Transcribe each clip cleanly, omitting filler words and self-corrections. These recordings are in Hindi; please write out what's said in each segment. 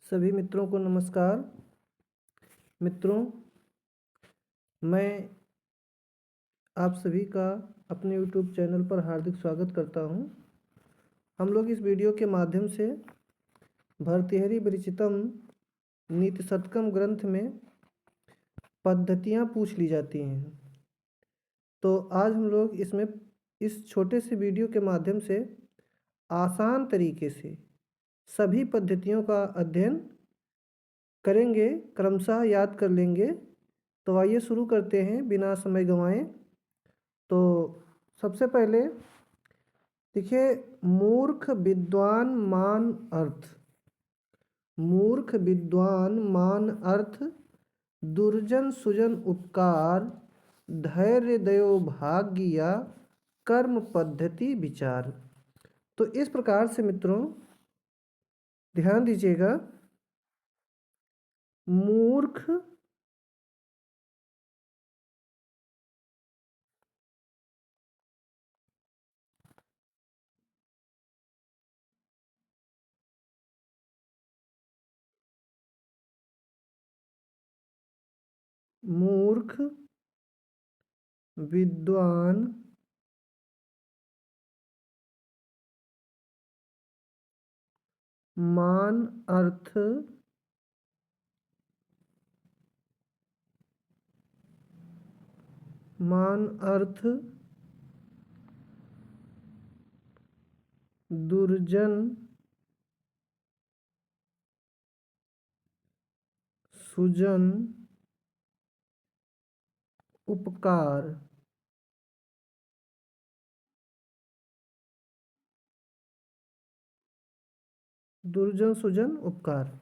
सभी मित्रों को नमस्कार। मित्रों, मैं आप सभी का अपने YouTube चैनल पर हार्दिक स्वागत करता हूं। हम लोग इस वीडियो के माध्यम से भर्तृहरि विरचितम नीति शतकम ग्रंथ में पद्धतियां पूछ ली जाती हैं। तो आज हम लोग इसमें इस छोटे से वीडियो के माध्यम से आसान तरीके से सभी पद्धतियों का अध्ययन करेंगे, क्रमशः याद कर लेंगे। तो आइए शुरू करते हैं बिना समय गंवाए। तो सबसे पहले देखिए, मूर्ख विद्वान मान अर्थ। मूर्ख विद्वान मान अर्थ, दुर्जन सुजन उपकार, धैर्य दयो भाग्य या कर्म पद्धति विचार। तो इस प्रकार से मित्रों ध्यान दीजिएगा। मूर्ख मूर्ख विद्वान मान अर्थ, दुर्जन सुजन उपकार। दुर्जन सुजन उपकार,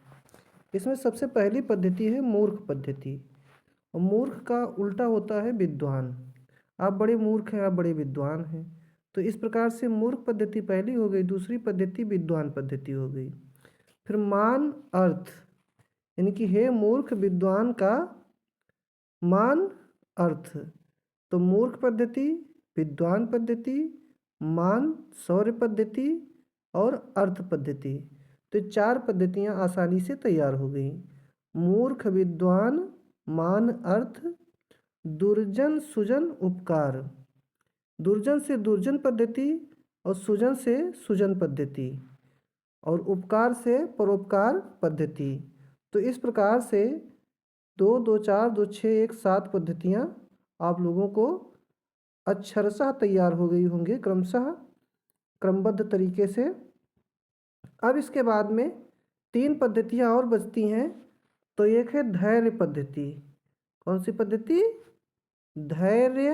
इसमें सबसे पहली पद्धति है मूर्ख पद्धति। और मूर्ख का उल्टा होता है विद्वान। आप बड़े मूर्ख हैं, आप बड़े विद्वान हैं। तो इस प्रकार से मूर्ख पद्धति पहली हो गई, दूसरी पद्धति विद्वान पद्धति हो गई। फिर मान अर्थ, यानी कि हे मूर्ख विद्वान का मान अर्थ। तो मूर्ख पद्धति, विद्वान पद्धति, मान शौर्य पद्धति और अर्थ पद्धति। तो चार पद्धतियां आसानी से तैयार हो गई। मूर्ख विद्वान मान अर्थ, दुर्जन सुजन उपकार। दुर्जन से दुर्जन पद्धति और सुजन से सुजन पद्धति और उपकार से परोपकार पद्धति। तो इस प्रकार से 2, 2, 4, 2, 6, 1, 7 पद्धतियां आप लोगों को अक्षरशः तैयार हो गई होंगे, क्रमशः क्रमबद्ध तरीके से। अब इसके बाद में 3 पद्धतियां और बचती हैं। तो एक है धैर्य पद्धति। कौन सी पद्धति? धैर्य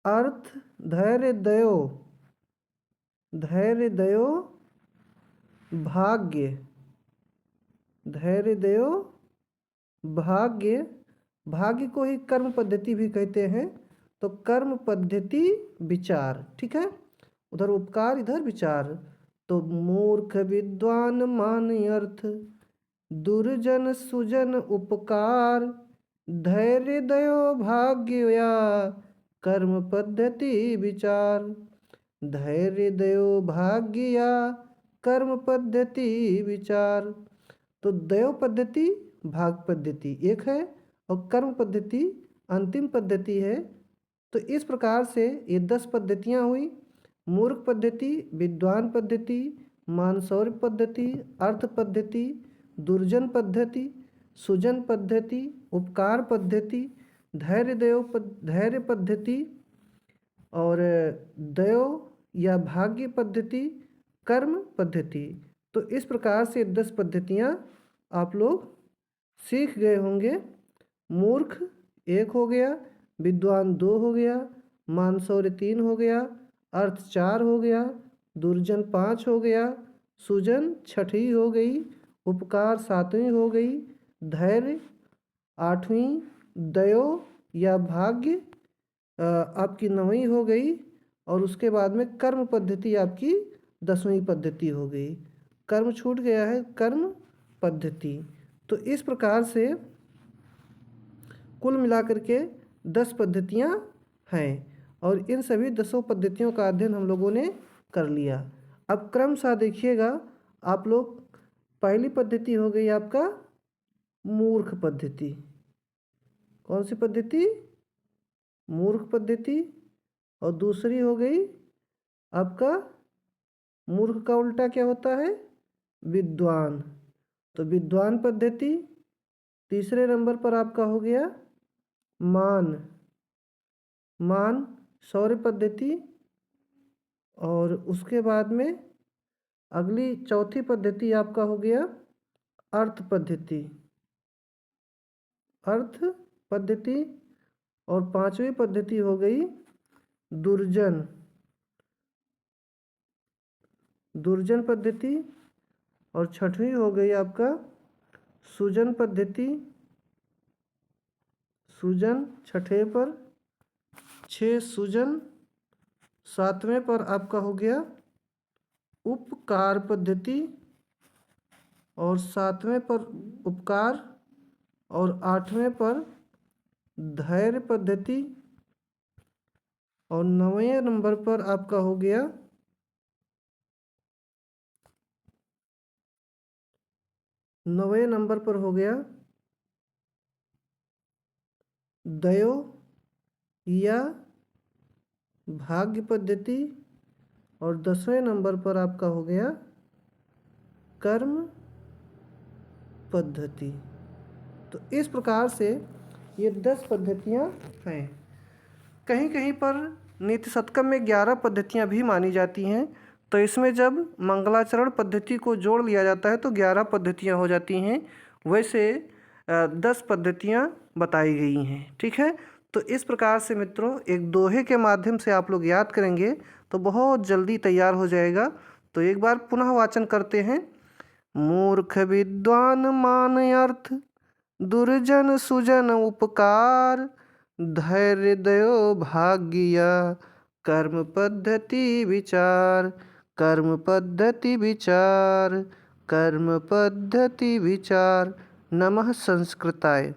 अर्थ, धैर्य दयो, धैर्य दयो भाग्य, धैर्य दयो भाग्य। भाग्य को ही कर्म पद्धति भी कहते हैं। तो कर्म पद्धति विचार, ठीक है। उधर उपकार, इधर विचार। तो मूर्ख विद्वान मान अर्थ, दुर्जन सुजन उपकार, धैर्य दयो भाग्य या कर्म पद्धति विचार। धैर्य दयो भाग्य या कर्म पद्धति विचार। तो दयो पद्धति भाग पद्धति एक है और कर्म पद्धति अंतिम पद्धति है। तो इस प्रकार से ये 10 पद्धतियाँ हुई। मूर्ख पद्धति, विद्वान पद्धति, मानसौर्य पद्धति, अर्थ पद्धति, दुर्जन पद्धति, सुजन पद्धति, उपकार पद्धति, धैर्य पद्धति और दयो या भाग्य पद्धति, कर्म पद्धति। तो इस प्रकार से 10 पद्धतियाँ आप लोग सीख गए होंगे। मूर्ख 1 हो गया, विद्वान 2 हो गया, मानसौर्य 3 हो गया, अर्थ 4 हो गया, दुर्जन 5 हो गया, सुजन 6वीं हो गई, उपकार 7वीं हो गई, धैर्य 8वीं, दयो या भाग्य आपकी 9वीं हो गई और उसके बाद में कर्म पद्धति आपकी 10वीं पद्धति हो गई। कर्म छूट गया है, कर्म पद्धति। तो इस प्रकार से कुल मिलाकर के 10 पद्धतियाँ हैं और इन सभी 10 पद्धतियों का अध्ययन हम लोगों ने कर लिया। अब क्रमशः देखिएगा, आप लोग पहली पद्धति हो गई आपका मूर्ख पद्धति। कौन सी पद्धति? मूर्ख पद्धति। और दूसरी हो गई आपका, मूर्ख का उल्टा क्या होता है? विद्वान। तो विद्वान पद्धति। तीसरे नंबर पर आपका हो गया मान शौर्य पद्धति। और उसके बाद में अगली चौथी पद्धति आपका हो गया अर्थ पद्धति। अर्थ पद्धति। और पांचवी पद्धति हो गई दुर्जन पद्धति। और छठवीं हो गई आपका सुजन पद्धति। सुजन छठे पर, 6 सुजन। सातवें पर आपका हो गया उपकार पद्धति। और सातवें पर उपकार। और आठवें पर धैर्य पद्धति। और 9वें नंबर पर आपका हो गया दयो या भाग्य पद्धति। और 10वें नंबर पर आपका हो गया कर्म पद्धति। तो इस प्रकार से ये 10 पद्धतियाँ हैं। कहीं कहीं पर नीति शतकम में 11 पद्धतियाँ भी मानी जाती हैं। तो इसमें जब मंगलाचरण पद्धति को जोड़ लिया जाता है तो 11 पद्धतियाँ हो जाती हैं। वैसे 10 पद्धतियाँ बताई गई हैं। ठीक है, तो इस प्रकार से मित्रों एक दोहे के माध्यम से आप लोग याद करेंगे तो बहुत जल्दी तैयार हो जाएगा। तो एक बार पुनः वाचन करते हैं। मूर्ख विद्वान मान अर्थ, दुर्जन सुजन उपकार, धैर्य दयो भाग्य, कर्म पद्धति विचार, कर्म पद्धति विचार, कर्म पद्धति विचार। नमः संस्कृताय।